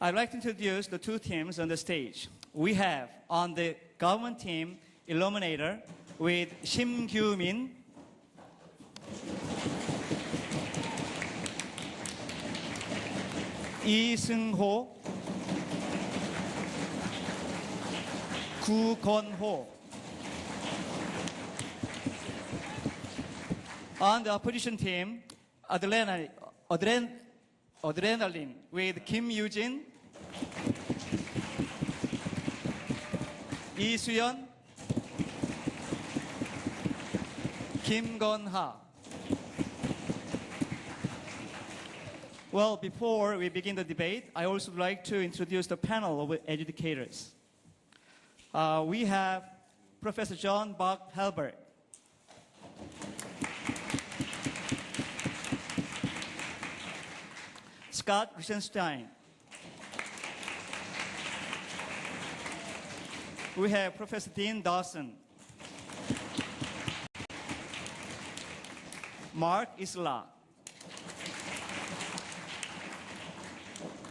I'd like to introduce the two teams on the stage. We have on the government team, Illuminator, with Shim Kyu-min, Lee Seung-ho, Koo Kon-ho. On the opposition team, Adrenaline with Kim Yoo-jin, Lee Soo-yeon, Kim Gon-ha. Well, before we begin the debate, I also would like to introduce the panel of educators. We have Professor John Bach Halbert, Scott Riesenstein. We have Professor Dean Dawson, Mark Isla.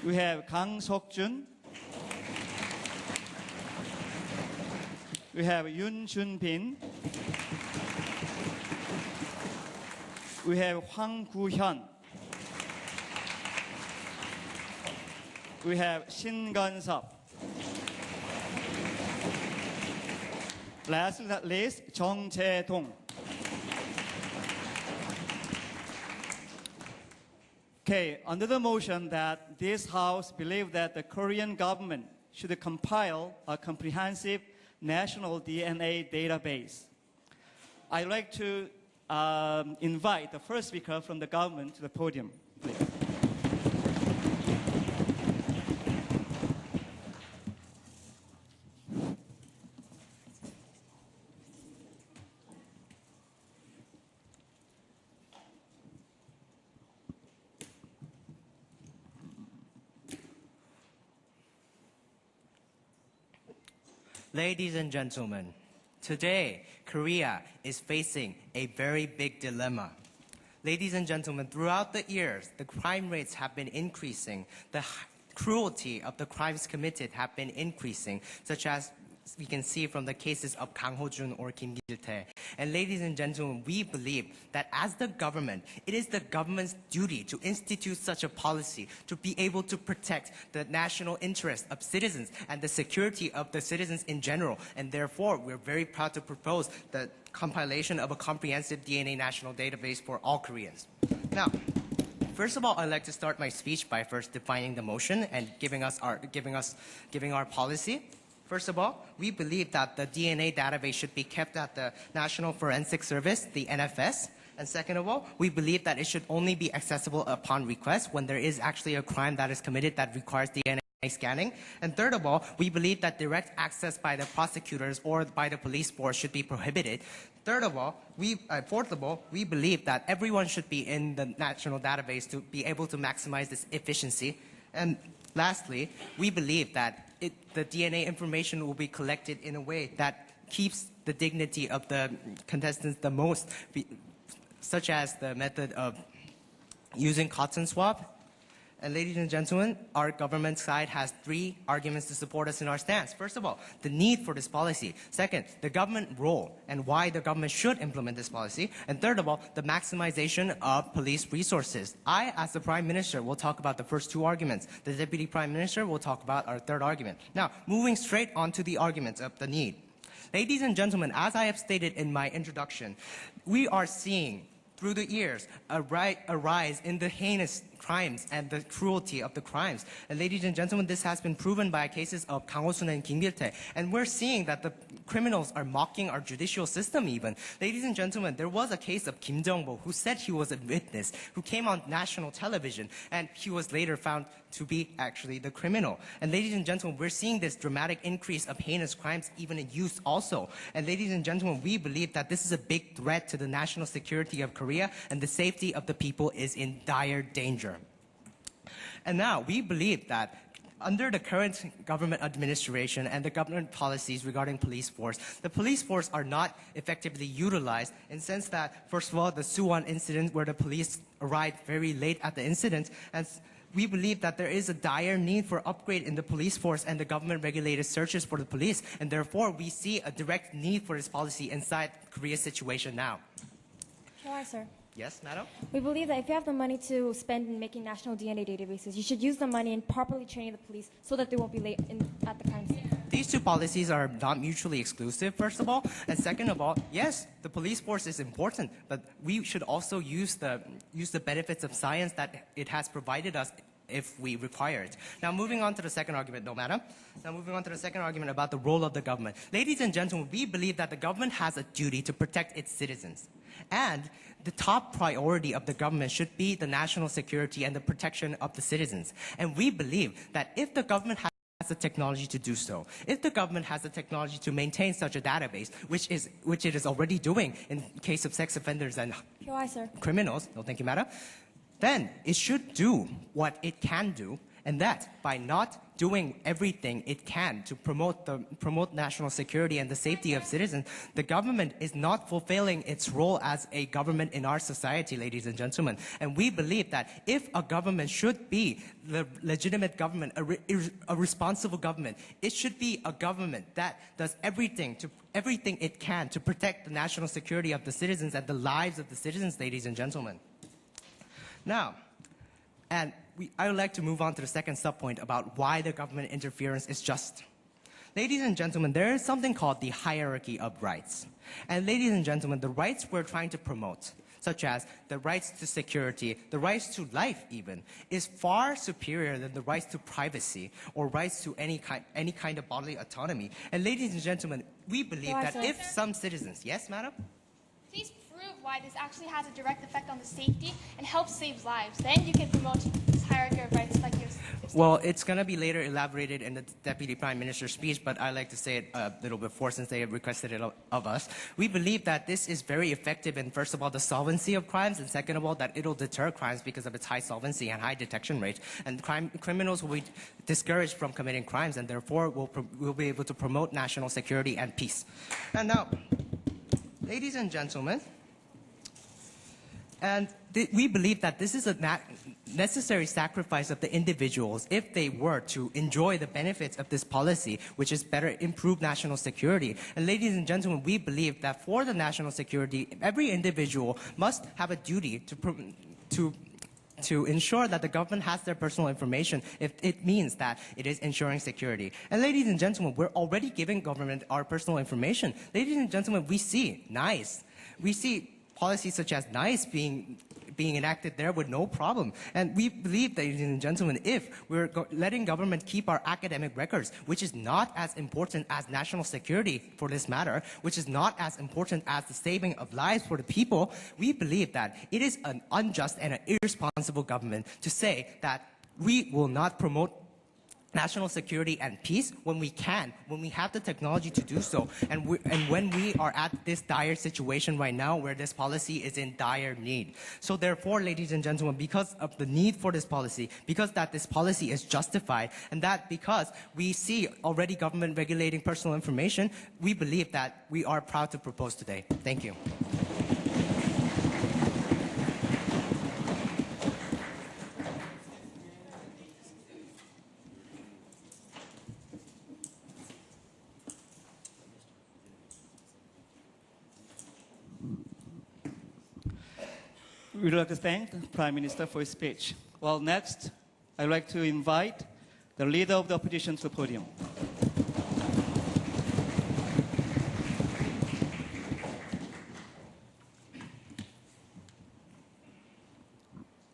We have Kang Sok-jun. We have Yoon Jun-bin. We have Hwang Gu-hyun. We have Shin Gun-sup. Last but not least, Jung Jae-dong. Okay, under the motion that this House believes that the Korean government should compile a comprehensive national DNA database, I'd like to invite the first speaker from the government to the podium, please. Ladies and gentlemen, today Korea is facing a very big dilemma. Ladies and gentlemen, throughout the years, the crime rates have been increasing. The cruelty of the crimes committed have been increasing, such as we can see from the cases of Kang Ho-jun or Kim Gil-tae. And ladies and gentlemen, we believe that as the government, it is the government's duty to institute such a policy to be able to protect the national interest of citizens and the security of the citizens in general. And therefore, we're very proud to propose the compilation of a comprehensive DNA national database for all Koreans. Now, first of all, I'd like to start my speech by first defining the motion and giving our policy. First of all, we believe that the DNA database should be kept at the National Forensic Service, the NFS. And second of all, we believe that it should only be accessible upon request when there is actually a crime that is committed that requires DNA scanning. And third of all, we believe that direct access by the prosecutors or by the police force should be prohibited. Fourth of all, we believe that everyone should be in the national database to be able to maximize this efficiency. And lastly, we believe that the DNA information will be collected in a way that keeps the dignity of the contestants the most, such as the method of using cotton swab. And ladies and gentlemen, our government side has three arguments to support us in our stance. First of all, the need for this policy. Second, the government role and why the government should implement this policy. And third of all, the maximization of police resources. I, as the Prime Minister, will talk about the first two arguments. The Deputy Prime Minister will talk about our third argument. Now, moving straight on to the arguments of the need. Ladies and gentlemen, as I have stated in my introduction, we are seeing through the years a rise in the heinous crimes and the cruelty of the crimes. And ladies and gentlemen, this has been proven by cases of Kang Ho-sun and Kim Gil-tae. And we're seeing that the criminals are mocking our judicial system even. Ladies and gentlemen, there was a case of Kim Jong-bo who said he was a witness, who came on national television, and he was later found to be actually the criminal. And ladies and gentlemen, we're seeing this dramatic increase of heinous crimes even in youth also. And ladies and gentlemen, we believe that this is a big threat to the national security of Korea, and the safety of the people is in dire danger. And now we believe that under the current government administration and the government policies regarding police force, the police force are not effectively utilized in the sense that, first of all, the Suwon incident where the police arrived very late at the incident, and we believe that there is a dire need for upgrade in the police force and the government-regulated searches for the police, and therefore we see a direct need for this policy inside Korea's situation now. Shall I, sir? Yes, madam? We believe that if you have the money to spend in making national DNA databases, you should use the money in properly training the police so that they won't be late at the crime scene. These two policies are not mutually exclusive, first of all. And second of all, yes, the police force is important, but we should also use the benefits of science that it has provided us if we require it. Now, moving on to the second argument, no, madam. Now, moving on to the second argument about the role of the government. Ladies and gentlemen, we believe that the government has a duty to protect its citizens. And the top priority of the government should be the national security and the protection of the citizens. And we believe that if the government has the technology to do so, if the government has the technology to maintain such a database, which it is already doing in case of sex offenders and Shall I, sir? criminals, no, thank you, madam, then it should do what it can do, and that by not doing everything it can to promote national security and the safety of citizens, the government is not fulfilling its role as a government in our society, ladies and gentlemen. And we believe that if a government should be the legitimate government, a responsible government, it should be a government that does everything it can to protect the national security of the citizens and the lives of the citizens, ladies and gentlemen. Now, I would like to move on to the second subpoint about why the government interference is just. Ladies and gentlemen, there is something called the hierarchy of rights. And ladies and gentlemen, the rights we're trying to promote, such as the rights to security, the rights to life even, is far superior than the rights to privacy or rights to any kind of bodily autonomy. And ladies and gentlemen, we believe that if some citizens, yes, madam? Please prove why this actually has a direct effect on the safety and helps save lives. Then you can promote this hierarchy of rights like yours. Well, it's going to be later elaborated in the Deputy Prime Minister's speech, but I'd like to say it a little before since they have requested it of us. We believe that this is very effective in, first of all, the solvency of crimes, and second of all, that it'll deter crimes because of its high solvency and high detection rate. And criminals will be discouraged from committing crimes, and therefore will be able to promote national security and peace. And now, ladies and gentlemen, and we believe that this is a necessary sacrifice of the individuals if they were to enjoy the benefits of this policy, which is better improve national security. And ladies and gentlemen, we believe that for the national security, every individual must have a duty to ensure that the government has their personal information if it means that it is ensuring security. And ladies and gentlemen, we're already giving government our personal information. Ladies and gentlemen, we see NICE. We see policies such as NICE being enacted there with no problem. And we believe, ladies and gentlemen, if we're letting government keep our academic records, which is not as important as national security for this matter, which is not as important as the saving of lives for the people, we believe that it is an unjust and an irresponsible government to say that we will not promote national security and peace when we can, when we have the technology to do so, and when we are at this dire situation right now where this policy is in dire need. So therefore, ladies and gentlemen, because of the need for this policy, because that this policy is justified, and that because we see already government regulating personal information, we believe that we are proud to propose today. Thank you. We'd like to thank the Prime Minister for his speech. Well, next, I'd like to invite the leader of the opposition to the podium.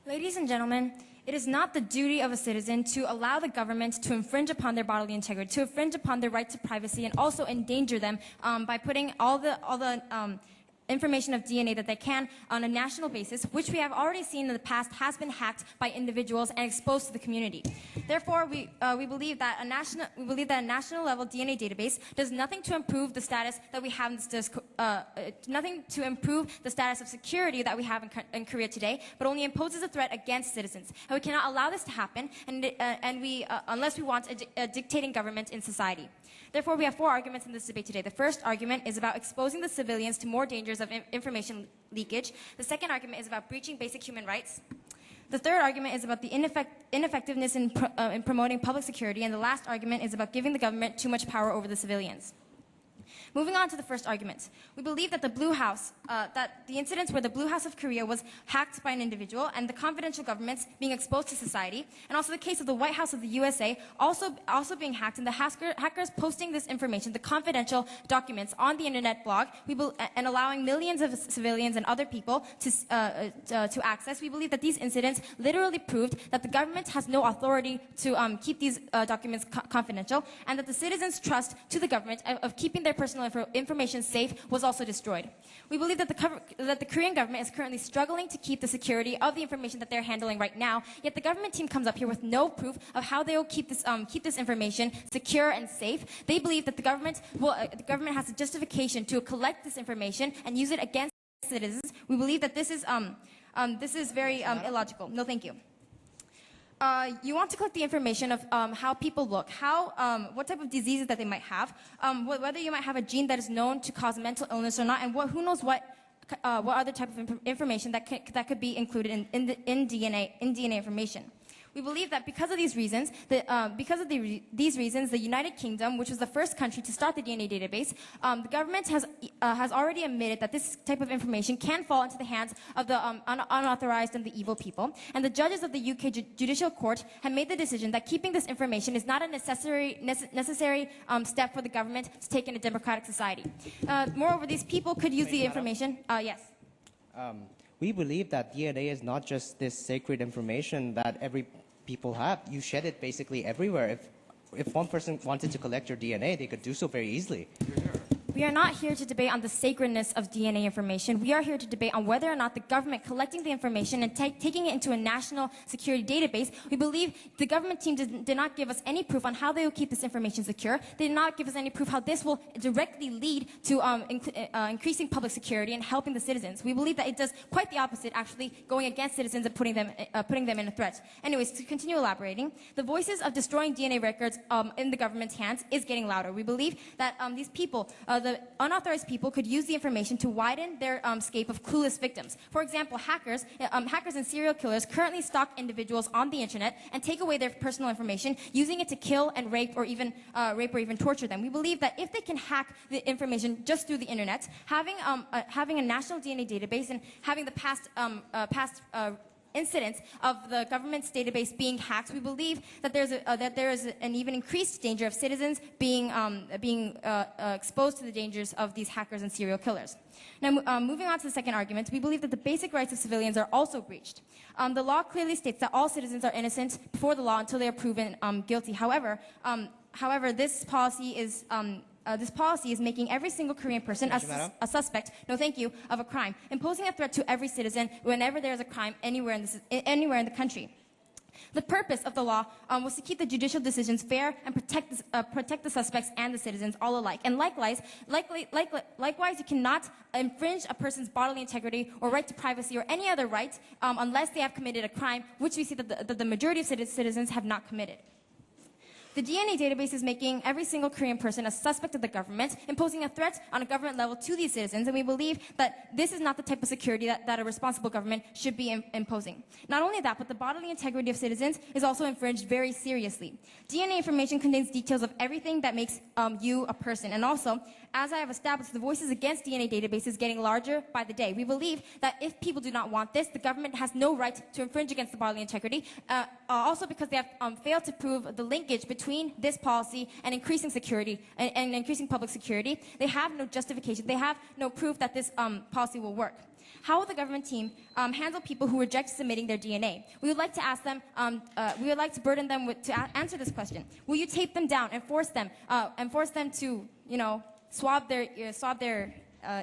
Ladies and gentlemen, it is not the duty of a citizen to allow the government to infringe upon their bodily integrity, to infringe upon their right to privacy, and also endanger them by putting all the information of DNA that they can on a national basis, which we have already seen in the past has been hacked by individuals and exposed to the community. Therefore, we believe that a national level DNA database does nothing to improve the status that we have nothing to improve the status of security that we have in Korea today, but only imposes a threat against citizens. And we cannot allow this to happen, unless we want a dictating government in society. Therefore, we have 4 arguments in this debate today. The first argument is about exposing the civilians to more dangers of information leakage. The second argument is about breaching basic human rights. The third argument is about the ineffectiveness in promoting public security. And the last argument is about giving the government too much power over the civilians. Moving on to the first argument, we believe that the incidents where the Blue House of Korea was hacked by an individual and the confidential governments being exposed to society, and also the case of the White House of the USA also being hacked and the hackers posting this information, the confidential documents on the internet blog, and allowing millions of civilians and other people to access. We believe that these incidents literally proved that the government has no authority to keep these documents confidential, and that the citizens' trust to the government of keeping their personal information safe was also destroyed. We believe that the Korean government is currently struggling to keep the security of the information that they're handling right now, yet the government team comes up here with no proof of how they will keep this information secure and safe. They believe that the government has a justification to collect this information and use it against citizens. We believe that this is very illogical. No, thank you. You want to collect the information of how people look, what type of diseases that they might have, whether you might have a gene that is known to cause mental illness or not, and who knows what other type of information that could be included in DNA information. We believe that because of these reasons, the United Kingdom, which was the first country to start the DNA database, the government has already admitted that this type of information can fall into the hands of the unauthorized and the evil people. And the judges of the UK Judicial Court have made the decision that keeping this information is not a necessary step for the government to take in a democratic society. Moreover, these people could use the information. Yes. We believe that DNA is not just this sacred information that every people have. You shed it basically everywhere. If one person wanted to collect your DNA, they could do so very easily. We are not here to debate on the sacredness of DNA information. We are here to debate on whether or not the government collecting the information and taking it into a national security database. We believe the government team did not give us any proof on how they will keep this information secure. They did not give us any proof how this will directly lead to increasing public security and helping the citizens. We believe that it does quite the opposite, actually going against citizens and putting them in a threat. Anyways, to continue elaborating, the voices of destroying DNA records in the government's hands is getting louder. We believe that these people, the unauthorized people, could use the information to widen their scape of clueless victims. For example, hackers and serial killers currently stalk individuals on the internet and take away their personal information, using it to kill and rape or even torture them. We believe that if they can hack the information just through the internet, having a national DNA database and having the past incidents of the government's database being hacked, we believe that there is an even increased danger of citizens being exposed to the dangers of these hackers and serial killers. Now, moving on to the second argument, we believe that the basic rights of civilians are also breached. The law clearly states that all citizens are innocent before the law until they are proven guilty. However, this policy is making every single Korean person a suspect, no thank you, of a crime, imposing a threat to every citizen whenever there is a crime anywhere in the country. The purpose of the law was to keep the judicial decisions fair and protect the suspects and the citizens all alike. And likewise, you cannot infringe a person's bodily integrity or right to privacy or any other right unless they have committed a crime, which we see that the majority of citizens have not committed. The DNA database is making every single Korean person a suspect of the government, imposing a threat on a government level to these citizens, and we believe that this is not the type of security that a responsible government should be imposing. Not only that, but the bodily integrity of citizens is also infringed very seriously. DNA information contains details of everything that makes you a person, and also, as I have established, the voices against DNA database is getting larger by the day. We believe that if people do not want this, the government has no right to infringe against the bodily integrity, also because they have failed to prove the linkage between this policy and increasing security and increasing public security. They have no justification. They have no proof that this policy will work. How will the government team handle people who reject submitting their DNA? We would like to ask them, we would like to burden them to answer this question. Will you tape them down and force them to, swab their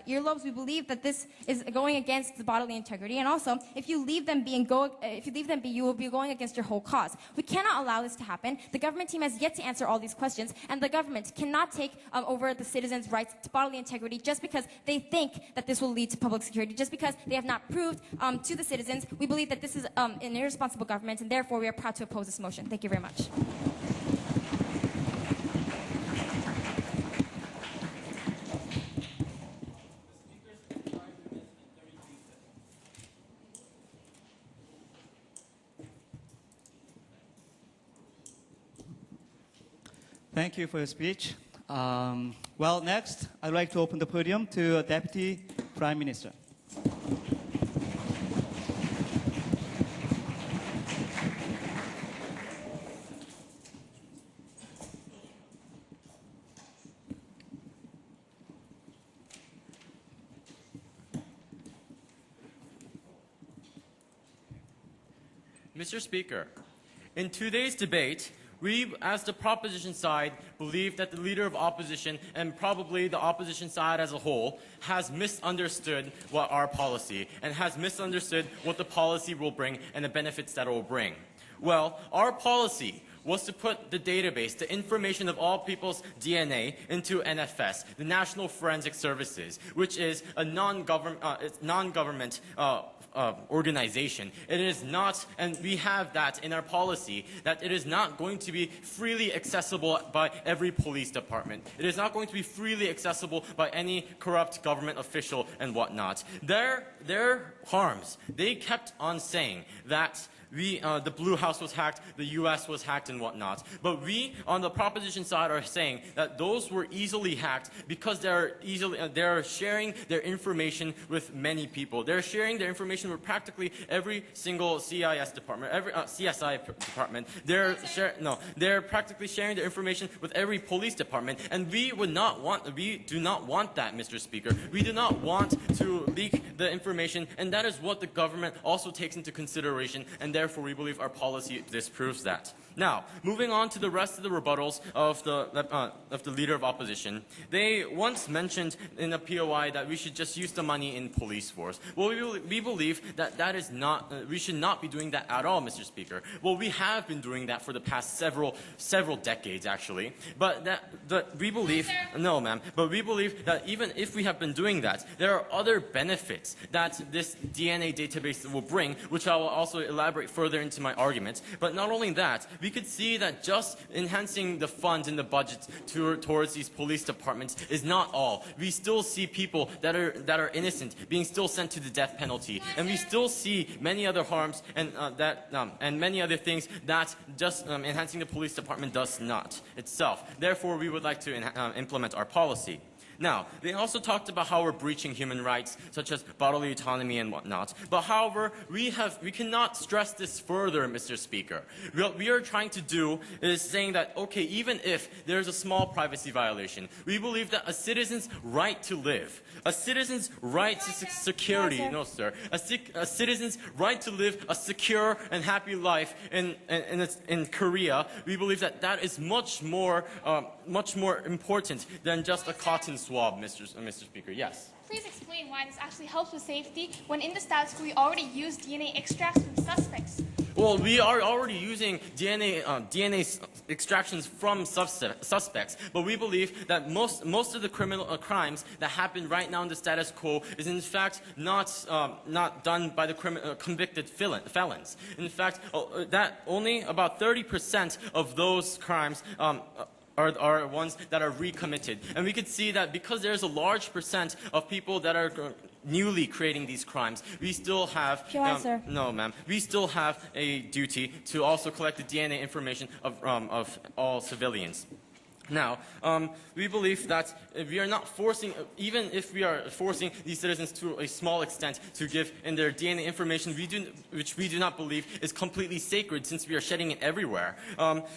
earlobes. We believe that this is going against the bodily integrity, and also if you leave them be, you will be going against your whole cause. We cannot allow this to happen. The government team has yet to answer all these questions, and the government cannot take over the citizens' rights to bodily integrity just because they think that this will lead to public security, just because they have not proved to the citizens. We believe that this is an irresponsible government, and therefore we are proud to oppose this motion. Thank you very much. Thank you for your speech. Well, next, I'd like to open the podium to Deputy Prime Minister. Mr. Speaker, in today's debate, we, as the proposition side, believe that the leader of opposition and probably the opposition side as a whole has misunderstood what our policy and has misunderstood what the policy will bring and the benefits that it will bring. Well, our policy was to put the database, the information of all people's DNA, into NFS, the National Forensic Services, which is a non-government organization. It is not, and we have that in our policy, that it is not going to be freely accessible by every police department. It is not going to be freely accessible by any corrupt government official and whatnot. Their harms, they kept on saying that the Blue House was hacked, the US was hacked and whatnot. But we, on the proposition side, are saying that those were easily hacked because they're sharing their information with many people. They're sharing their information with practically every single CIS department, every CSI department. They're practically sharing their information with every police department. And we do not want that, Mr. Speaker. We do not want to leak the information, and that is what the government also takes into consideration, and therefore we believe our policy disproves that. Now, moving on to the rest of the rebuttals of the leader of opposition, they once mentioned in a POI that we should just use the money in police force. Well, we believe that is not, we should not be doing that at all, Mr. Speaker. Well, we have been doing that for the past several decades, actually. But we believe, no, ma'am, but we believe that even if we have been doing that, there are other benefits that this DNA database will bring, which I will also elaborate further into my argument. But not only that, we could see that just enhancing the funds in the budget towards these police departments is not all. We still see people that are innocent being still sent to the death penalty, and we still see many other harms and many other things that just enhancing the police department does not itself. Therefore, we would like to implement our policy. Now, they also talked about how we're breaching human rights, such as bodily autonomy and whatnot. But however, we cannot stress this further, Mr. Speaker. What we are trying to do is saying that, okay, even if there's a small privacy violation, we believe that a citizen's right to live, a citizen's right to security, no sir, a citizen's right to live a secure and happy life in Korea, we believe that that is much more important than just a cotton swab, Mr. Speaker. Yes. Please explain why this actually helps with safety when in the status quo we already use DNA extracts from suspects. Well, we are already using DNA extractions from suspects, but we believe that most of the criminal crimes that happen right now in the status quo is in fact not done by the convicted felons. In fact, that only about 30% of those crimes are ones that are recommitted. And we could see that because there's a large percent of people that are newly creating these crimes, we still have no, ma'am. We still have a duty to also collect the DNA information of all civilians. Now, we believe that we are not forcing, even if we are forcing these citizens to a small extent to give in their DNA information, which we do not believe is completely sacred since we are shedding it everywhere.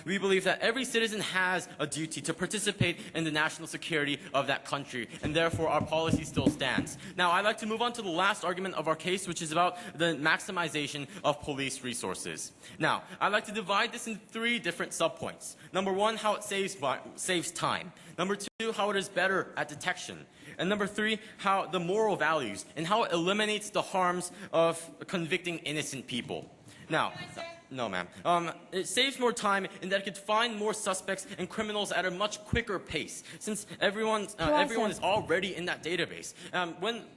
We believe that every citizen has a duty to participate in the national security of that country, and therefore our policy still stands. Now, I'd like to move on to the last argument of our case, which is about the maximization of police resources. Now, I'd like to divide this into 3 different subpoints. Number 1, how it saves time. Number 2, how it is better at detection. And number 3, how the moral values and how it eliminates the harms of convicting innocent people. Now, no, ma'am. It saves more time in that it could find more suspects and criminals at a much quicker pace, since everyone is already in that database.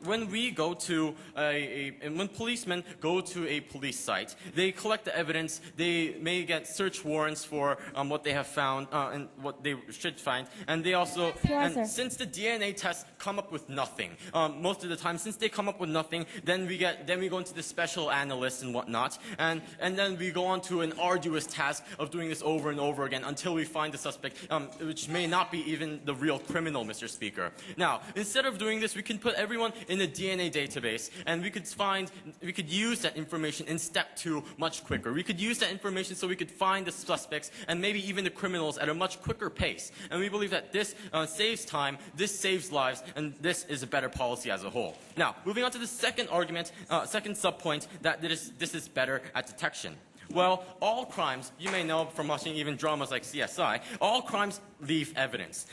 When we go to when policemen go to a police site, they collect the evidence. They may get search warrants for what they have found and what they should find, and they also. And since the DNA tests come up with nothing, most of the time, since they come up with nothing, then we go into the special analysts and whatnot, and then we go on to an arduous task of doing this over and over again until we find the suspect, which may not be even the real criminal, Mr. Speaker. Now, instead of doing this, we can put everyone in a DNA database, and we could use that information in step 2 much quicker. We could use that information so we could find the suspects and maybe even the criminals at a much quicker pace. And we believe that this saves time, this saves lives, and this is a better policy as a whole. Now, moving on to the second argument, second subpoint, that this is better at detection. Well, all crimes, you may know from watching even dramas like CSI, all crimes leave evidence.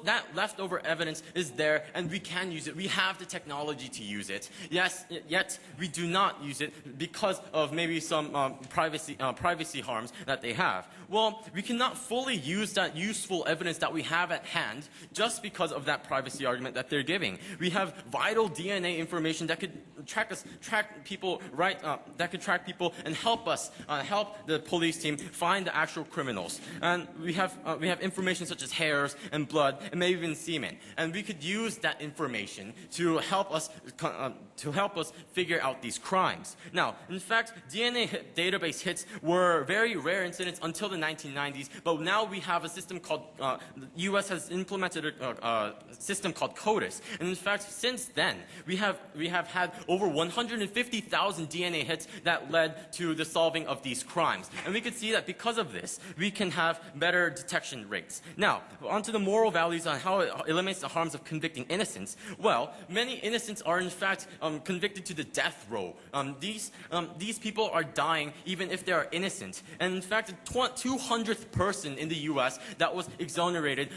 That leftover evidence is there, and we can use it. We have the technology to use it. Yes, yet we do not use it because of maybe some privacy harms that they have. Well, we cannot fully use that useful evidence that we have at hand just because of that privacy argument that they're giving. We have vital DNA information that could track people and help us, help the police team find the actual criminals. And we have information such as hairs and blood and maybe even semen. And we could use that information to help us figure out these crimes. Now, in fact, DNA database hits were very rare incidents until the 1990s, but now we have a system called, the US has implemented a system called CODIS. And in fact, since then, we have had over 150,000 DNA hits that led to the solving of these crimes. And we could see that because of this, we can have better detection rates. Now, onto the moral values on how it eliminates the harms of convicting innocents. Well, many innocents are in fact convicted to the death row. These people are dying even if they are innocent. And in fact, the 200th person in the US that was exonerated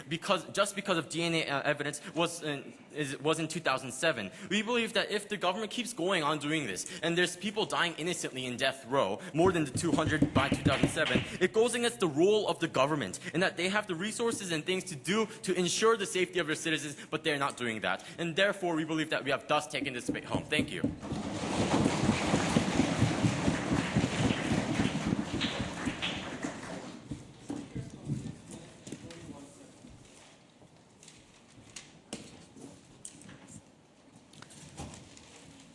just because of DNA evidence was in 2007. We believe that if the government keeps going on doing this, and there's people dying innocently in death row, more than the 200 by 2007, it goes against the role of the government, and that they have the resources and things to do to ensure the safety of their citizens, but they're not doing that. And therefore, we believe that we have thus taken this debate home. Thank you.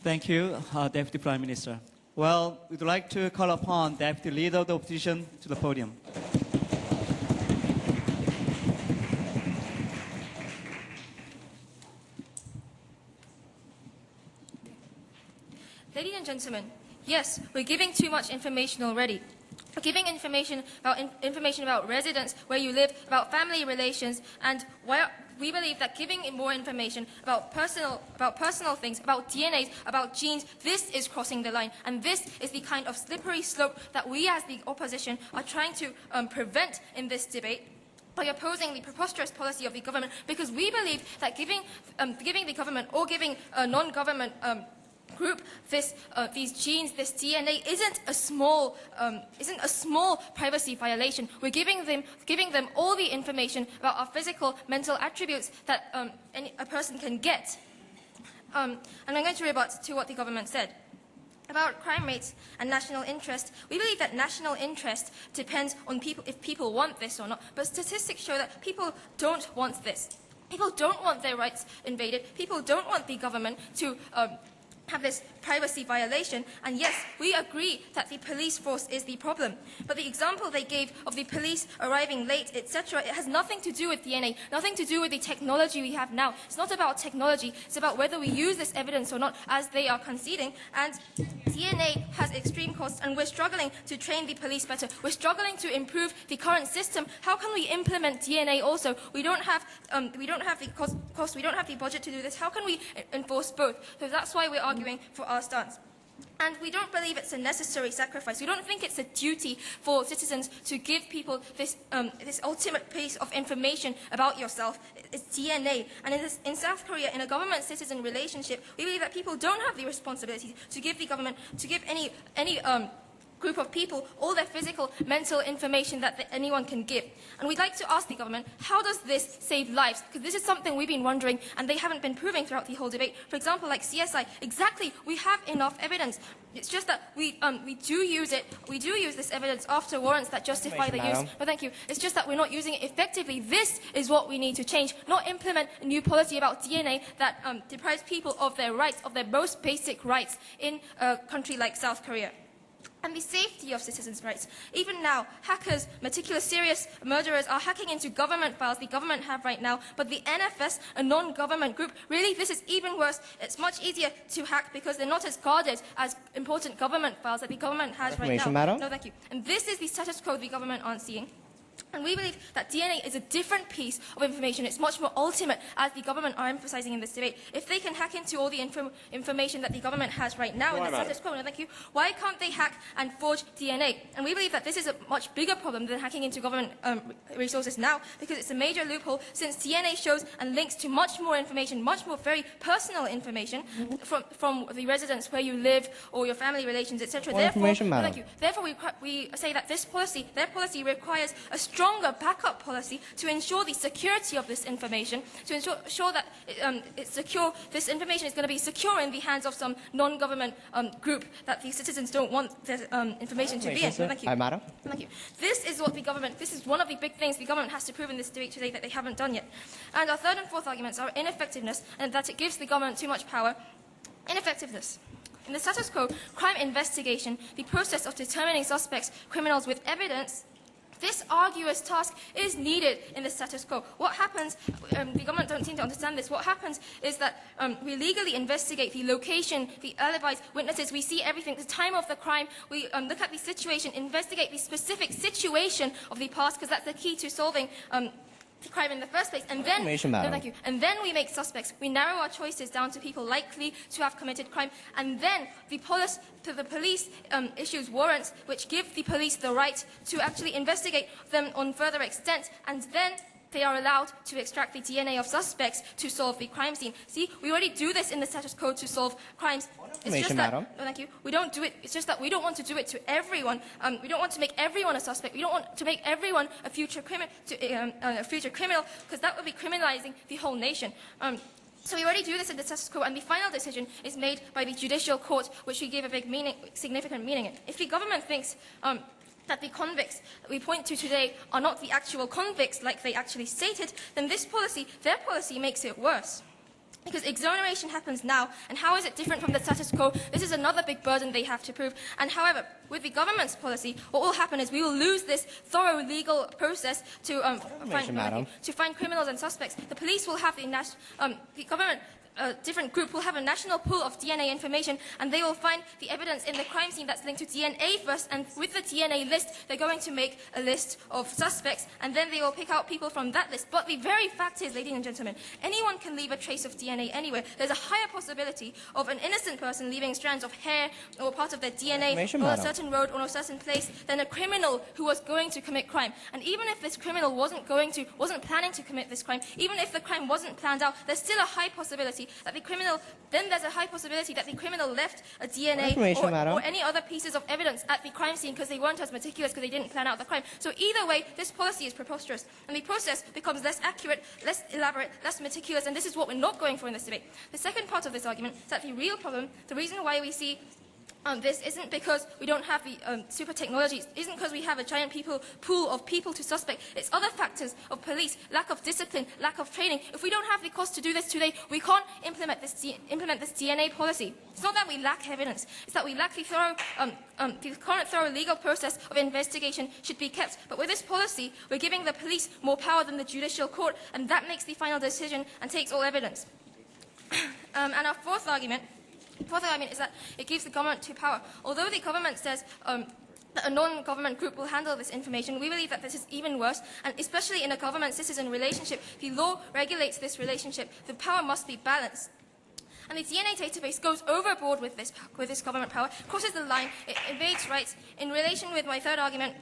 Thank you, Deputy Prime Minister. Well, we'd like to call upon Deputy Leader of the Opposition to the podium. Ladies and gentlemen, yes, we're giving too much information already. We're giving information about residents, where you live, about family relations, and we believe that giving more information about personal things, about DNAs, about genes, this is crossing the line, and this is the kind of slippery slope that we as the opposition are trying to prevent in this debate by opposing the preposterous policy of the government, because we believe that giving the government or giving a non-government group these genes, this DNA, isn't a small privacy violation. We're giving them all the information about our physical, mental attributes that a person can get. And I'm going to rebut to what the government said. About crime rates and national interest, we believe that national interest depends on if people want this or not. But statistics show that people don't want this. People don't want their rights invaded. People don't want the government to have this privacy violation, and yes, we agree that the police force is the problem. But the example they gave of the police arriving late, etc., it has nothing to do with DNA, nothing to do with the technology we have now. It's not about technology, it's about whether we use this evidence or not, as they are conceding. And DNA has extreme costs, and we're struggling to train the police better. We're struggling to improve the current system. How can we implement DNA also? We don't have the cost, we don't have the budget to do this. How can we enforce both? So that's why we're arguing for our stance. And we don't believe it's a necessary sacrifice. We don't think it's a duty for citizens to give people this, this ultimate piece of information about yourself. It's DNA. And in South Korea, in a government-citizen relationship, we believe that people don't have the responsibility to give the government, to give any group of people all their physical, mental information that anyone can give. And we'd like to ask the government, how does this save lives? Because this is something we've been wondering, and they haven't been proving throughout the whole debate. For example, like CSI, exactly, we have enough evidence. It's just that we do use it. We do use this evidence after warrants that justify the use. No, thank you. It's just that we're not using it effectively. This is what we need to change, not implement a new policy about DNA that deprives people of their rights, of their most basic rights in a country like South Korea. And the safety of citizens' rights. Even now, hackers, meticulous, serious murderers are hacking into government files the government have right now, but the NFS, a non-government group, really, this is even worse. It's much easier to hack because they're not as guarded as important government files that the government has right now. Madam? No, thank you. And this is the status quo the government aren't seeing. And we believe that DNA is a different piece of information. It's much more ultimate, as the government are emphasizing in this debate. If they can hack into all the information that the government has right now in the status quo, no, thank you, why can't they hack and forge DNA? And we believe that this is a much bigger problem than hacking into government resources now, because it's a major loophole, since DNA shows and links to much more information, much more very personal information from the residence where you live or your family relations, etc. Therefore, we say that this policy, their policy, requires a stronger backup policy to ensure the security of this information, to ensure that it's secure. This information is going to be secure in the hands of some non-government group that the citizens don't want their information to be in. Thank you. Madam. Thank you. This is what the government, this is one of the big things the government has to prove in this debate today that they haven't done yet. And our third and fourth arguments are ineffectiveness, and that it gives the government too much power. Ineffectiveness. In the status quo, crime investigation, the process of determining suspects, criminals with evidence, this arduous task is needed in the status quo. What happens, the government don't seem to understand this, what happens is that we legally investigate the location, the alibis, witnesses, we see everything, the time of the crime, we look at the situation, investigate the specific situation of the past, because that's the key to solving the crime in the first place, and then, and then we make suspects. We narrow our choices down to people likely to have committed crime, and then the police issues warrants which give the police the right to actually investigate them on further extent, and then they are allowed to extract the DNA of suspects to solve the crime scene. See, we already do this in the status quo to solve crimes. It's just that, we don't do it. It's just that we don't want to do it to everyone. We don't want to make everyone a suspect. We don't want to make everyone a future criminal, because that would be criminalizing the whole nation. So we already do this in the status quo, and the final decision is made by the judicial court, which we give a big meaning, significant meaning in. If the government thinks that the convicts that we point to today are not the actual convicts like they actually stated, then this policy, their policy, makes it worse. Because exoneration happens now, and how is it different from the status quo? This is another big burden they have to prove. And however, with the government's policy, what will happen is we will lose this thorough legal process to find criminals and suspects. The police will have the government. A different group will have a national pool of DNA information, and they will find the evidence in the crime scene that's linked to DNA first, and with the DNA list, they're going to make a list of suspects, and then they will pick out people from that list. But the very fact is, ladies and gentlemen, anyone can leave a trace of DNA anywhere. There's a higher possibility of an innocent person leaving strands of hair or part of their DNA on a certain road or a certain place than a criminal who was going to commit crime. And even if this criminal wasn't planning to commit this crime, even if the crime wasn't planned out, there's still a high possibility that the criminal, left a DNA or any other pieces of evidence at the crime scene because they weren't as meticulous, because they didn't plan out the crime. So either way, this policy is preposterous, and the process becomes less accurate, less elaborate, less meticulous, and this is what we're not going for in this debate. The second part of this argument is that the real problem, the reason why we see this isn't because we don't have the super technologies, isn't because we have a giant pool of people to suspect. It's other factors of police, lack of discipline, lack of training. If we don't have the cost to do this today, we can't implement this DNA policy. It's not that we lack evidence, it's that we lack the current thorough legal process of investigation should be kept. But with this policy, we're giving the police more power than the judicial court, and that makes the final decision and takes all evidence. And our fourth argument is that it gives the government too power. Although the government says that a non-government group will handle this information, we believe that this is even worse, and especially in a government-citizen relationship, the law regulates this relationship. The power must be balanced. and the DNA database goes overboard with this government power, crosses the line, it invades rights. In relation with my third argument,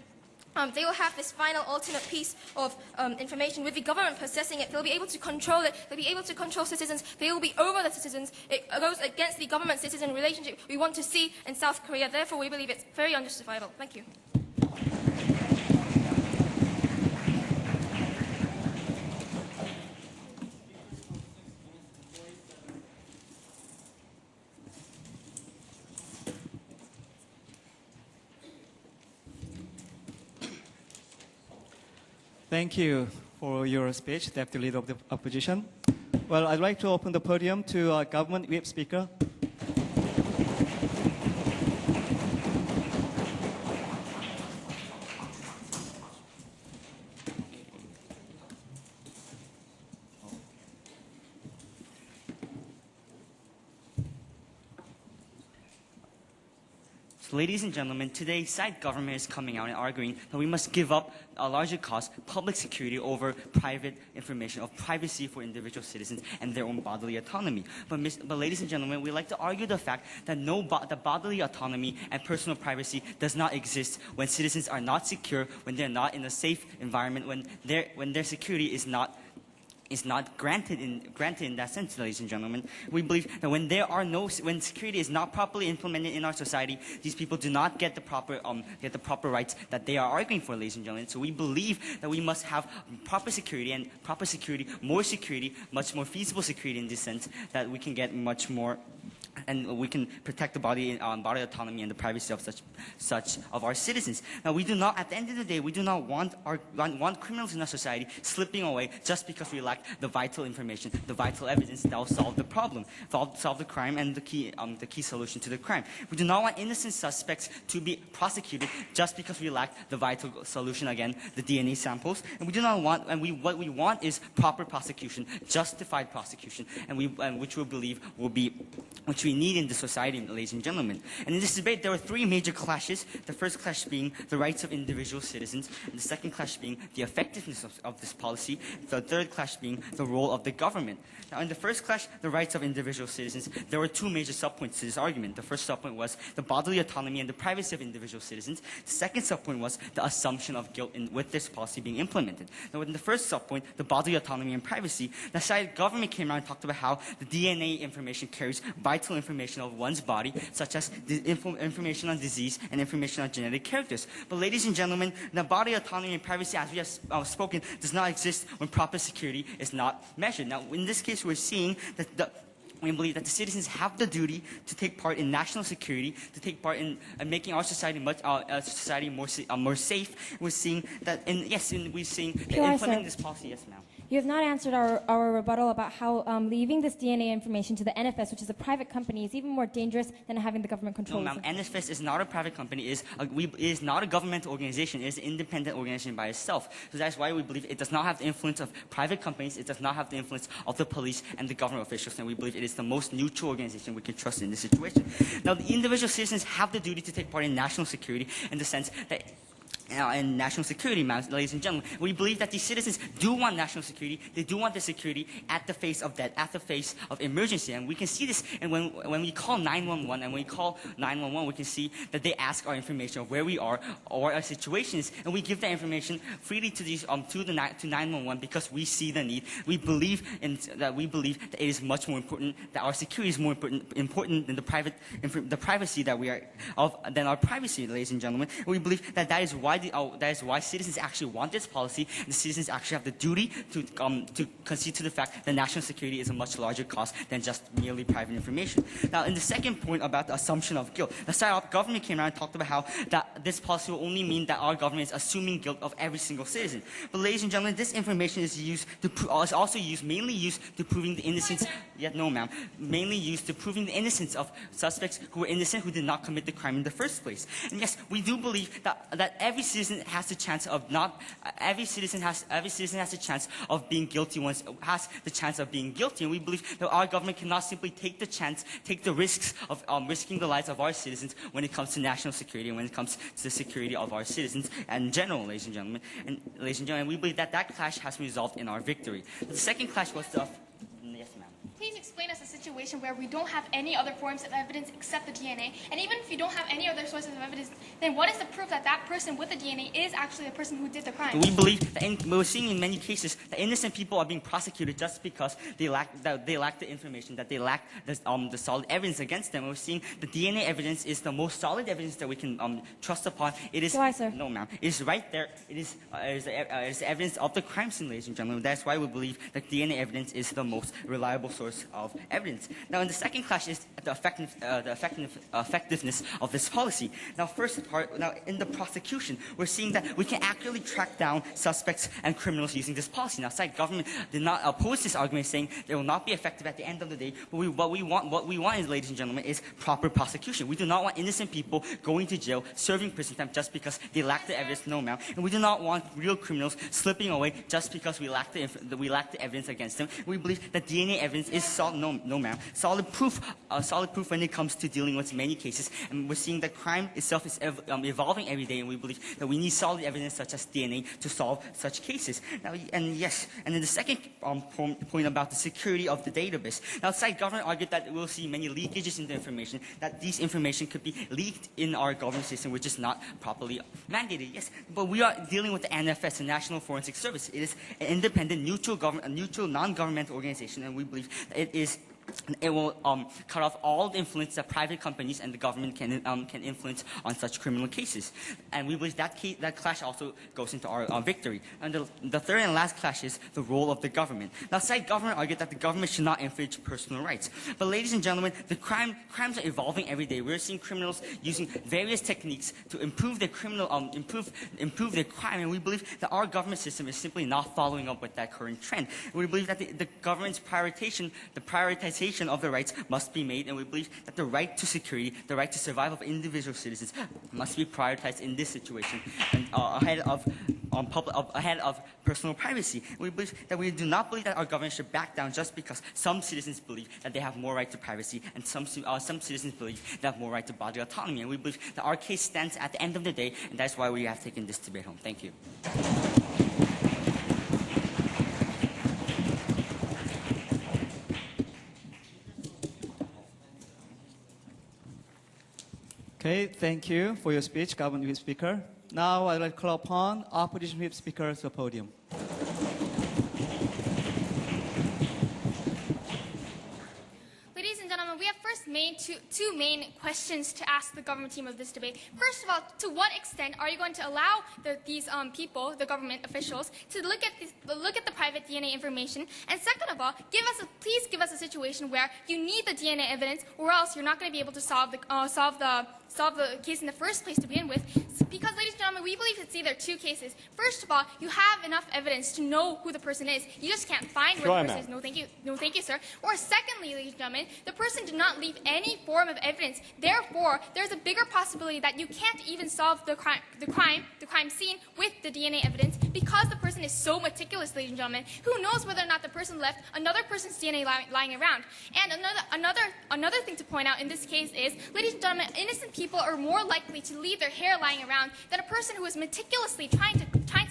they will have this final ultimate piece of information with the government possessing it. They'll be able to control it. They'll be able to control citizens. They will be over the citizens. It goes against the government-citizen relationship we want to see in South Korea. Therefore, we believe it's very unjustifiable. Thank you. Thank you for your speech, Deputy Leader of the Opposition. Well, I'd like to open the podium to our Government Whip Speaker. So, ladies and gentlemen, today, side government is coming out and arguing that we must give up a larger cost, public security over private information, of privacy for individual citizens and their own bodily autonomy. But ladies and gentlemen, we like to argue the fact that the bodily autonomy and personal privacy does not exist when citizens are not secure, when they're not in a safe environment, when their security is not granted in that sense, ladies and gentlemen. We believe that when security is not properly implemented in our society, these people do not get the proper rights that they are arguing for, ladies and gentlemen. So we believe that we must have proper security, much more feasible security in this sense, that we can get much more, and we can protect the body autonomy and the privacy of such of our citizens. Now, we do not, at the end of the day, we do not want criminals in our society slipping away just because we lack the vital information, the vital evidence that will solve the problem, solve the crime, and the key solution to the crime. We do not want innocent suspects to be prosecuted just because we lack the vital solution, again, the DNA samples. And we do not want, what we want is proper prosecution, justified prosecution, which we need in the society, ladies and gentlemen. And in this debate, there were three major clashes. The first clash being the rights of individual citizens, and the second clash being the effectiveness of this policy, the third clash being the role of the government. Now, in the first clash, the rights of individual citizens, there were two major subpoints to this argument. The first subpoint was the bodily autonomy and the privacy of individual citizens. The second subpoint was the assumption of guilt with this policy being implemented. Now, in the first subpoint, the bodily autonomy and privacy, the side government came around and talked about how the DNA information carries vital information of one's body, such as the information on disease and information on genetic characters. But ladies and gentlemen, the body autonomy and privacy, as we have spoken, does not exist when proper security is not measured. Now, in this case, we're seeing that we believe that the citizens have the duty to take part in national security, to take part in making our society more safe. We're seeing that, implementing this policy. Yes, ma'am. You have not answered our rebuttal about how leaving this DNA information to the NFS, which is a private company, is even more dangerous than having the government control. No, ma'am. NFS is not a private company. It is not a governmental organization. It is an independent organization by itself. So that's why we believe it does not have the influence of private companies. It does not have the influence of the police and the government officials. And we believe it is the most neutral organization we can trust in this situation. Now, the individual citizens have the duty to take part in national security in the sense that and national security, ladies and gentlemen. We believe that these citizens do want national security. They do want the security at the face of emergency. And we can see this, and when we call 911, and when we call 911, we can see that they ask our information of where we are or our situations, and we give that information freely to these to 911 because we see the need. We believe that it is much more important, that our security is more important than the privacy that we are than our privacy, ladies and gentlemen. And we believe that is why citizens actually want this policy, and the citizens actually have the duty to concede to the fact that national security is a much larger cost than just merely private information. Now, in the second point about the assumption of guilt, the side of government came around and talked about how that this policy will only mean that our government is assuming guilt of every single citizen. But ladies and gentlemen, this information is mainly used to proving the innocence. No, ma'am. Mainly used to proving the innocence of suspects who were innocent, who did not commit the crime in the first place. And yes, we do believe that every citizen has the chance of being guilty. Has the chance of being guilty, and we believe that our government cannot simply take the risks of risking the lives of our citizens when it comes to national security and when it comes to the security of our citizens in general, ladies and gentlemen. And we believe that clash has been resolved in our victory. The second clash was the. Yes, ma'am. Please explain us the situation situation where we don't have any other forms of evidence except the DNA, and even if you don't have any other sources of evidence, then what is the proof that that person with the DNA is actually the person who did the crime? We believe that we're seeing in many cases that innocent people are being prosecuted just because they lack the information, that they lack the solid evidence against them. We're seeing the DNA evidence is the most solid evidence that we can trust upon. It is Why, sir? no, ma'am. It is right there. It is evidence of the crime scene, ladies and gentlemen. That's why we believe that DNA evidence is the most reliable source of evidence. Now, in the second clash is the effectiveness of this policy. Now, in the prosecution, we're seeing that we can accurately track down suspects and criminals using this policy. Now, side government did not oppose this argument, saying they will not be effective at the end of the day. But what we want is, ladies and gentlemen, is proper prosecution. We do not want innocent people going to jail, serving prison time just because they lack the evidence. No, ma'am. And we do not want real criminals slipping away just because we lack the evidence against them. We believe that DNA evidence is solid. No, ma'am. Solid proof when it comes to dealing with many cases. And we're seeing that crime itself is evolving every day, and we believe that we need solid evidence such as DNA to solve such cases. Now, and then the second point about the security of the database. Now, side government argued that we'll see many leakages in the information, that these information could be leaked in our government system, which is not properly mandated. Yes, but we are dealing with the NFS, the National Forensic Service. It is an independent, neutral non-governmental organization, and we believe that it will cut off all the influence that private companies and the government can influence on such criminal cases. And we believe that clash also goes into our victory. And the third and last clash is the role of the government. Now, side government argued that the government should not infringe personal rights. But ladies and gentlemen, the crimes are evolving every day. We're seeing criminals using various techniques to improve their improve their crime, and we believe that our government system is simply not following up with that current trend. We believe that the government's prioritization of the rights must be made, and we believe that the right to security, the right to survival of individual citizens must be prioritized in this situation, and ahead of personal privacy. We do not believe that our government should back down just because some citizens believe that they have more right to privacy, and some citizens believe they have more right to bodily autonomy. And we believe that our case stands at the end of the day, and that's why we have taken this debate home. Thank you. Okay, thank you for your speech, Government Whip Speaker. Now I'd like to call upon Opposition Whip Speaker to the podium. Ladies and gentlemen, we have two main questions to ask the government team of this debate. First of all, to what extent are you going to allow these people, the government officials, to look at the private DNA information? And second of all, please give us a situation where you need the DNA evidence, or else you're not going to be able to solve the case in the first place to begin with. Because, ladies and gentlemen, we believe it's either two cases. First of all, you have enough evidence to know who the person is. You just can't find where the person is. No, thank you. No, thank you, sir. Or secondly, ladies and gentlemen, the person did not leave any form of evidence. Therefore, there's a bigger possibility that you can't even solve the crime scene with the DNA evidence, because the person is so meticulous, ladies and gentlemen. Who knows whether or not the person left another person's DNA lying around? And another thing to point out in this case is, ladies and gentlemen, innocent people are more likely to leave their hair lying around than a person who is meticulously trying to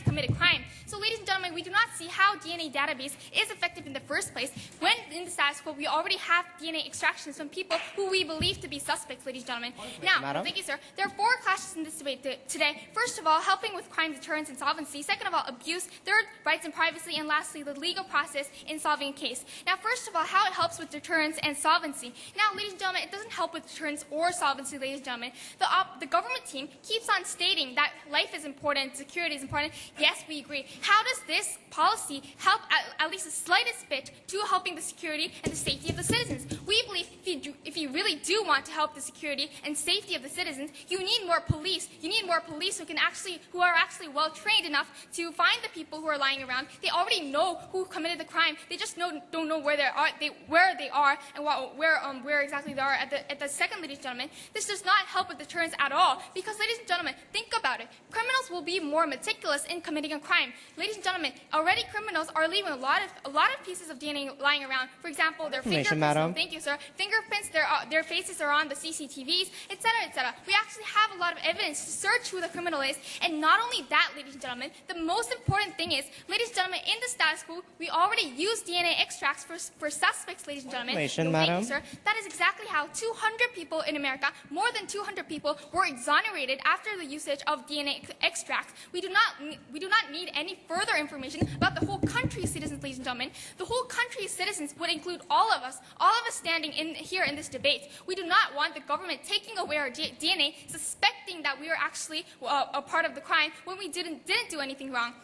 commit a crime. So, ladies and gentlemen, we do not see how DNA database is effective in the first place when in the status quo we already have DNA extractions from people who we believe to be suspects, ladies and gentlemen. Now, thank you, sir. There are four clashes in this debate today. First of all, helping with crime deterrence and solvency. Second of all, abuse. Third, rights and privacy. And lastly, the legal process in solving a case. Now, first of all, how it helps with deterrence and solvency. Now, ladies and gentlemen, it doesn't help with deterrence or solvency, ladies and gentlemen. The government team keeps on stating that life is important, security is important. Yes, we agree. How does this policy help at least the slightest bit to helping the security and the safety of the citizens? We believe if you really do want to help the security and safety of the citizens, you need more police. You need more police who are actually well trained enough to find the people who are lying around. They already know who committed the crime. They just don't know where they are and where exactly they are at the second, ladies and gentlemen. This does not help with deterrence at all, because, ladies and gentlemen, think about it. Criminals will be more meticulous in committing a crime. Ladies and gentlemen, already criminals are leaving a lot of pieces of DNA lying around. For example, their fingerprints. Madam. Thank you, sir. Fingerprints. Their faces are on the CCTVs, etc., etc. We actually have a lot of evidence to search who the criminal is. And not only that, ladies and gentlemen, the most important thing is, ladies and gentlemen, in the status quo, we already use DNA extracts for suspects, ladies and gentlemen. Information, Thank madam. you, sir. That is exactly how 200 people in America, more than 200 people, were exonerated after the usage of DNA extracts. We do not need any further information about the whole country's citizens, ladies and gentlemen. The whole country's citizens would include all of us standing here in this debate. We do not want the government taking away our DNA, suspecting that we are actually a part of the crime when we didn't do anything wrong.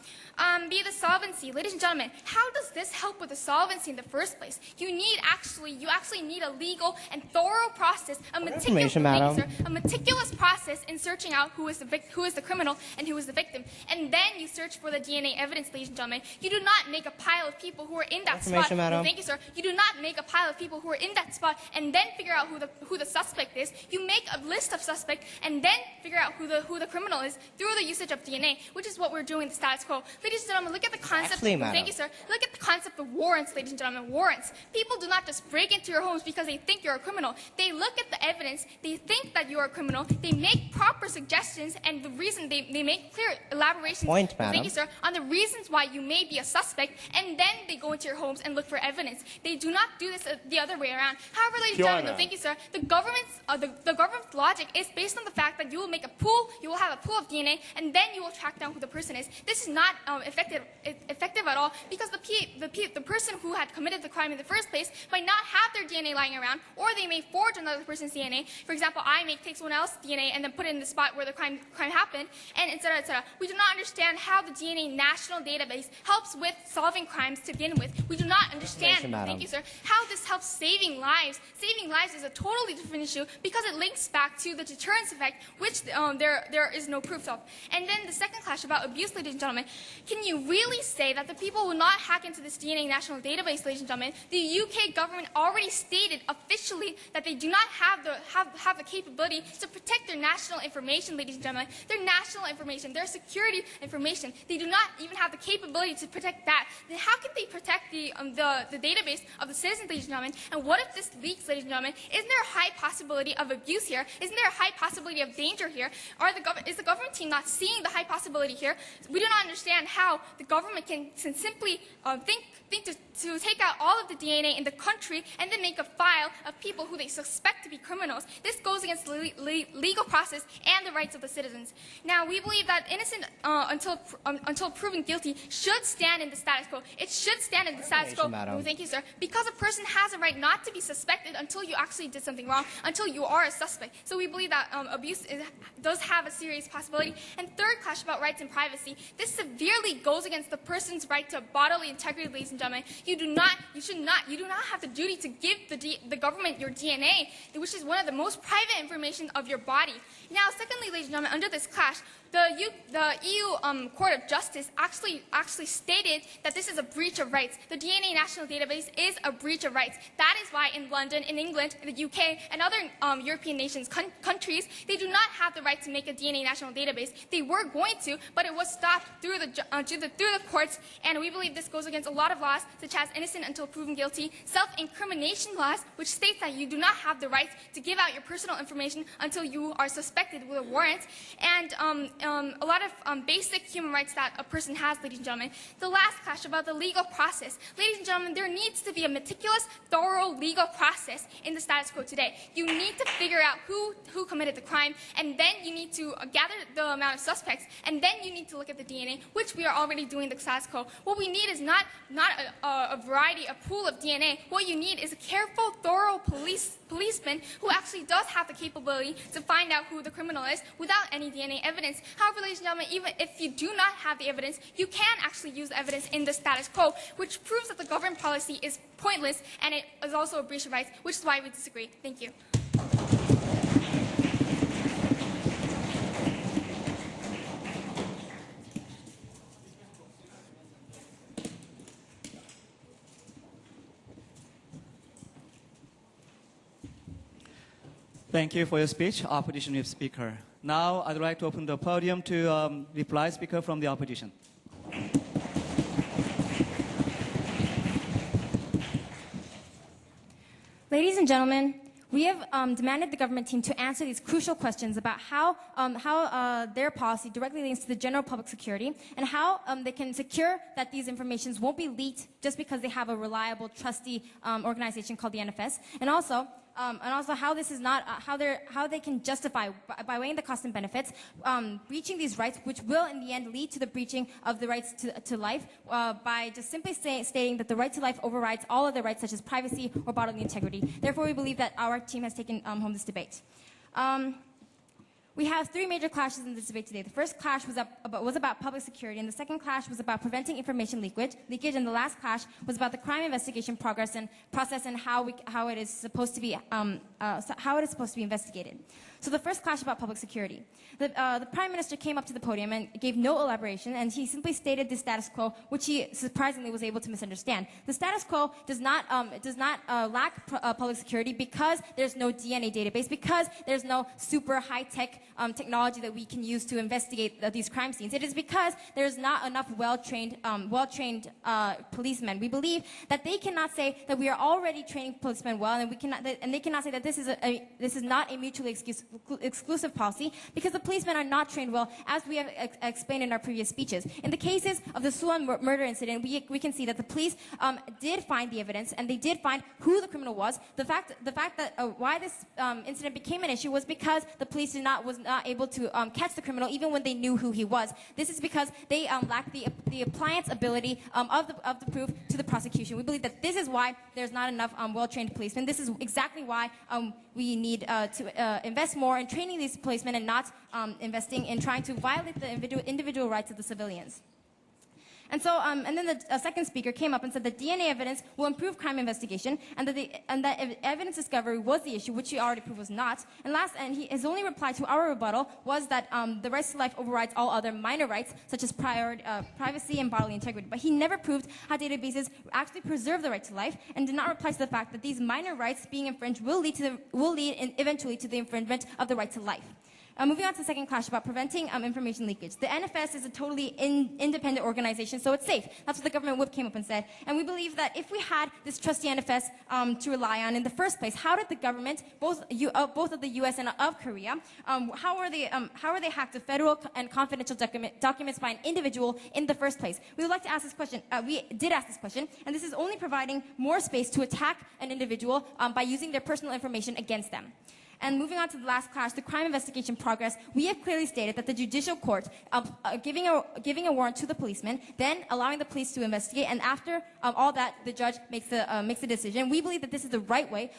Be the solvency. Ladies and gentlemen, how does this help with the solvency in the first place? You actually need a legal and thorough process, a meticulous process in searching out who is the criminal and who is the victim. And then you search for the DNA evidence, ladies and gentlemen. You do not make a pile of people who are in that spot. Madam. Thank you, sir. You do not make a pile of people who are in that spot and then figure out who the suspect is. You make a list of suspects and then figure out who the criminal is through the usage of DNA, which is what we're doing in the status quo. Ladies and gentlemen, look at the concept. Thank you, sir. Look at the concept of warrants, ladies and gentlemen. Warrants. People do not just break into your homes because they think you're a criminal. They look at the evidence. They think that you are a criminal. They make proper suggestions, and the reason they make clear elaborations. Point, madam. Thank you, sir. On the reasons why you may be a suspect, and then they go into your homes and look for evidence. They do not do this the other way around. However, ladies and gentlemen, thank you, sir. The government's logic is based on the fact that you will make a pool. You will have a pool of DNA, and then you will track down who the person is. This is not effective at all, because the person who had committed the crime in the first place might not have their DNA lying around, or they may forge another person's DNA. For example, I may take someone else's DNA and then put it in the spot where the crime happened, and etc., etc. We do not understand how the DNA national database helps with solving crimes to begin with. We do not understand, thank you, sir, how this helps saving lives. Saving lives is a totally different issue because it links back to the deterrence effect, which there is no proof of. And then the second clash about abuse, ladies and gentlemen. Can you really say that the people will not hack into this DNA national database, ladies and gentlemen? The UK government already stated officially that they do not have the capability to protect their national information, ladies and gentlemen. Their national information, their security information. They do not even have the capability to protect that. Then how can they protect the database of the citizens, ladies and gentlemen? And what if this leaks, ladies and gentlemen? Isn't there a high possibility of abuse here? Isn't there a high possibility of danger here? Is the government team not seeing the high possibility here? We do not understand how the government can simply think to take out all of the DNA in the country and then make a file of people who they suspect to be criminals. This goes against the legal process and the rights of the citizens. Now, we believe that innocent until proven guilty should stand in the status quo. It should stand in the status quo. Oh, thank you, sir. Because a person has a right not to be suspected until you actually did something wrong, until you are a suspect. So we believe that abuse does have a serious possibility. And third clash about rights and privacy. This severely goes against the person's right to bodily integrity, ladies and gentlemen. You do not have the duty to give the government your DNA, which is one of the most private information of your body. Now, secondly, ladies and gentlemen, under this clash, the EU Court of Justice actually stated that this is a breach of rights. The DNA national database is a breach of rights. That is why in London, in England, in the UK, and other European nations, countries, they do not have the right to make a DNA national database. They were going to, but it was stopped through the courts, and we believe this goes against a lot of laws, such as innocent until proven guilty, self-incrimination laws, which states that you do not have the right to give out your personal information until you are suspected with a warrant, and a lot of basic human rights that a person has, ladies and gentlemen. The last clash about the legal process. Ladies and gentlemen, there needs to be a meticulous, thorough legal process in the status quo today. You need to figure out who committed the crime, and then you need to gather the amount of suspects, and then you need to look at the DNA, which we are already doing in the status quo. What we need is not a variety, a pool of DNA. What you need is a careful, thorough policeman who actually does have the capability to find out who the criminal is without any DNA evidence. However, ladies and gentlemen, even if you do not have the evidence, you can actually use the evidence in the status quo, which proves that the government policy is pointless and it is also a breach of rights, which is why we disagree. Thank you. Thank you for your speech, opposition speaker. Now, I'd like to open the podium to reply speaker from the opposition. Ladies and gentlemen, We have demanded the government team to answer these crucial questions about how their policy directly links to the general public security and how they can secure that these informations won't be leaked just because they have a reliable, trusty organization called the NFS, and also how this is not how they can justify by weighing the costs and benefits breaching these rights, which will in the end lead to the breaching of the rights to life by just simply stating that the right to life overrides all other rights such as privacy or bodily integrity. Therefore, we believe that our team has taken home this debate. We have three major clashes in this debate today. The first clash was about public security, and the second clash was about preventing information leakage, and the last clash was about the crime investigation progress and process and how it is supposed to be investigated. So the first clash about public security. The Prime Minister came up to the podium and gave no elaboration, and he simply stated the status quo, which he surprisingly was able to misunderstand. The status quo does not lack public security because there's no DNA database, because there's no super high-tech technology that we can use to investigate these crime scenes. It is because there's not enough well-trained policemen. We believe that they cannot say that we are already training policemen well, and they cannot say that this is not a mutually exclusive policy because the policemen are not trained well, as we have explained in our previous speeches. In the cases of the Suwon murder incident, we can see that the police did find the evidence and they did find who the criminal was. The fact that why this incident became an issue was because the police was not able to catch the criminal even when they knew who he was. This is because they lack the appliance ability of the proof to the prosecution. We believe that this is why there's not enough well-trained policemen. This is exactly why we need to invest more in training these policemen and not investing in trying to violate the individual rights of the civilians. And so, and then the second speaker came up and said that DNA evidence will improve crime investigation, and that evidence discovery was the issue, which he already proved was not. And his only reply to our rebuttal was that the right to life overrides all other minor rights, such as privacy and bodily integrity. But he never proved how databases actually preserve the right to life, and did not reply to the fact that these minor rights being infringed will lead eventually to the infringement of the right to life. Moving on to the second clash about preventing information leakage. The NFS is a totally independent organization, so it's safe. That's what the government whip came up and said. And we believe that if we had this trusty NFS to rely on in the first place, how did the government, both of the U.S. and of Korea, how are they hacked to federal and confidential documents by an individual in the first place? We would like to ask this question. We did ask this question, and this is only providing more space to attack an individual by using their personal information against them. And moving on to the last clash, the crime investigation progress, we have clearly stated that the judicial court giving a warrant to the policeman, then allowing the police to investigate, and after all that, the judge makes the decision. We believe that this is the right way,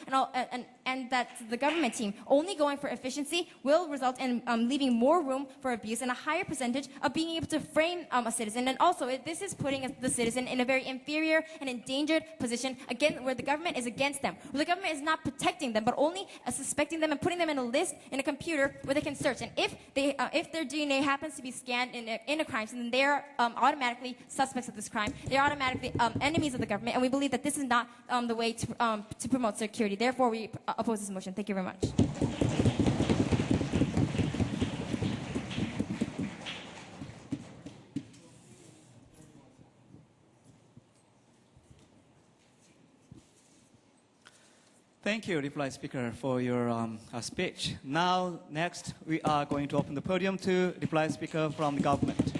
and that the government team only going for efficiency will result in leaving more room for abuse and a higher percentage of being able to frame a citizen. And also, this is putting the citizen in a very inferior and endangered position, again, where the government is against them, where the government is not protecting them, but only suspecting them and putting them in a list in a computer where they can search. And if their DNA happens to be scanned in a crime scene, then they are automatically suspects of this crime. They are automatically enemies of the government. And we believe that this is not the way to promote security. Therefore, we oppose this motion. Thank you very much. Thank you, Reply Speaker, for your speech. Now, next, we are going to open the podium to Reply Speaker from the government.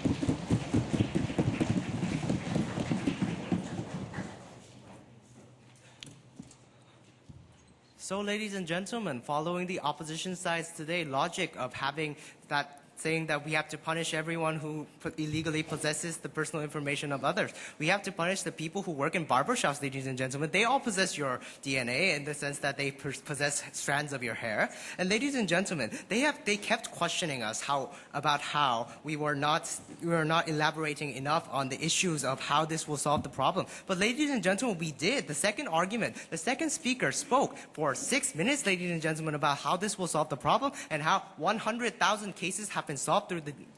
So, ladies and gentlemen, following the opposition side's today logic of saying that we have to punish everyone who illegally possesses the personal information of others. We have to punish the people who work in barbershops, ladies and gentlemen. They all possess your DNA in the sense that they possess strands of your hair. And ladies and gentlemen, they kept questioning us about how we were not elaborating enough on the issues of how this will solve the problem. But ladies and gentlemen, we did. The second argument, the second speaker spoke for 6 minutes, ladies and gentlemen, about how this will solve the problem and how 100,000 cases have been solved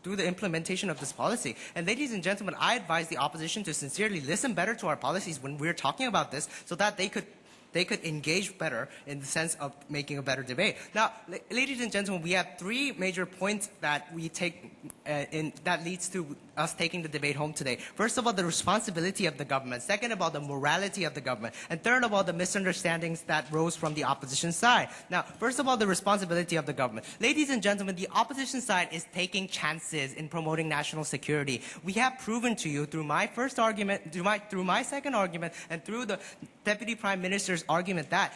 through the implementation of this policy. And ladies and gentlemen, I advise the opposition to sincerely listen better to our policies when we're talking about this, so that they could engage better in the sense of making a better debate. Now, ladies and gentlemen, we have three major points that we take that leads to us taking the debate home today. First of all, the responsibility of the government. Second of all, the morality of the government. And third of all, the misunderstandings that rose from the opposition side. Now, first of all, the responsibility of the government. Ladies and gentlemen, the opposition side is taking chances in promoting national security. We have proven to you through my first argument, through my second argument, and through the Deputy Prime Minister's argument that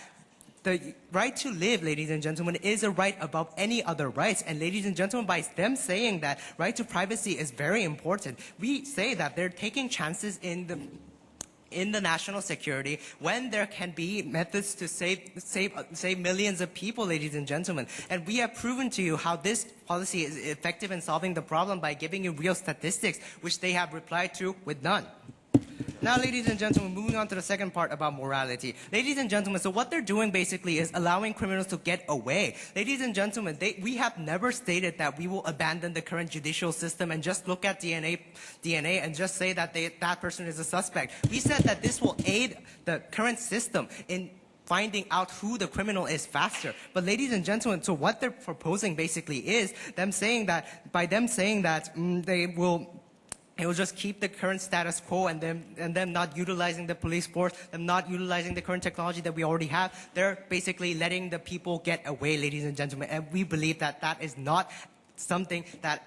the right to live, ladies and gentlemen, is a right above any other rights. And ladies and gentlemen, by them saying that right to privacy is very important, we say that they're taking chances in the national security when there can be methods to save millions of people, ladies and gentlemen. And we have proven to you how this policy is effective in solving the problem by giving you real statistics, which they have replied to with none. Now, ladies and gentlemen, moving on to the second part about morality. Ladies and gentlemen, so what they're doing basically is allowing criminals to get away. Ladies and gentlemen, we have never stated that we will abandon the current judicial system and just look at DNA and just say that that person is a suspect. We said that this will aid the current system in finding out who the criminal is faster. But ladies and gentlemen, so what they're proposing basically is them saying that, by them saying that it will just keep the current status quo and them not utilizing the police force, them not utilizing the current technology that we already have. They're basically letting the people get away, ladies and gentlemen. And we believe that that is not something that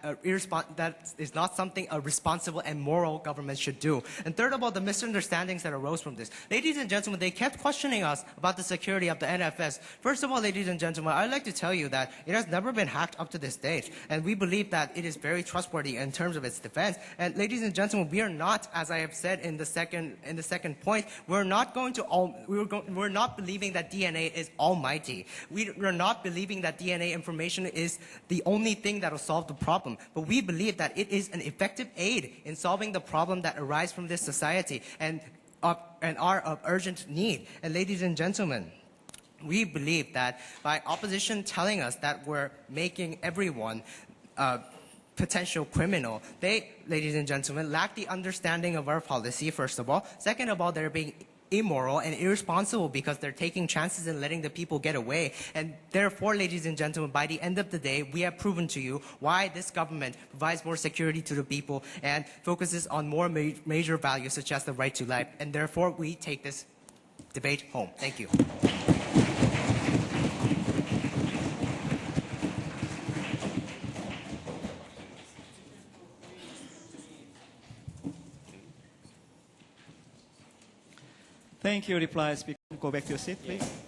is not something a responsible and moral government should do. And third of all, the misunderstandings that arose from this. Ladies and gentlemen, they kept questioning us about the security of the NFS. First of all, ladies and gentlemen, I'd like to tell you that it has never been hacked up to this stage. And we believe that it is very trustworthy in terms of its defense. And ladies and gentlemen, we are not, as I have said in the second point, we're not believing that DNA is almighty. We're not believing that DNA information is the only thing that will solve the problem. But we believe that it is an effective aid in solving the problem that arises from this society and are of urgent need. And ladies and gentlemen, we believe that by opposition telling us that we're making everyone potential criminal, they, ladies and gentlemen, lack the understanding of our policy, first of all. Second of all, they're being immoral and irresponsible because they're taking chances and letting the people get away. And therefore, ladies and gentlemen, by the end of the day, we have proven to you why this government provides more security to the people and focuses on more major values such as the right to life. And therefore, we take this debate home. Thank you. Thank you, reply speaker. Go back to your seat, please.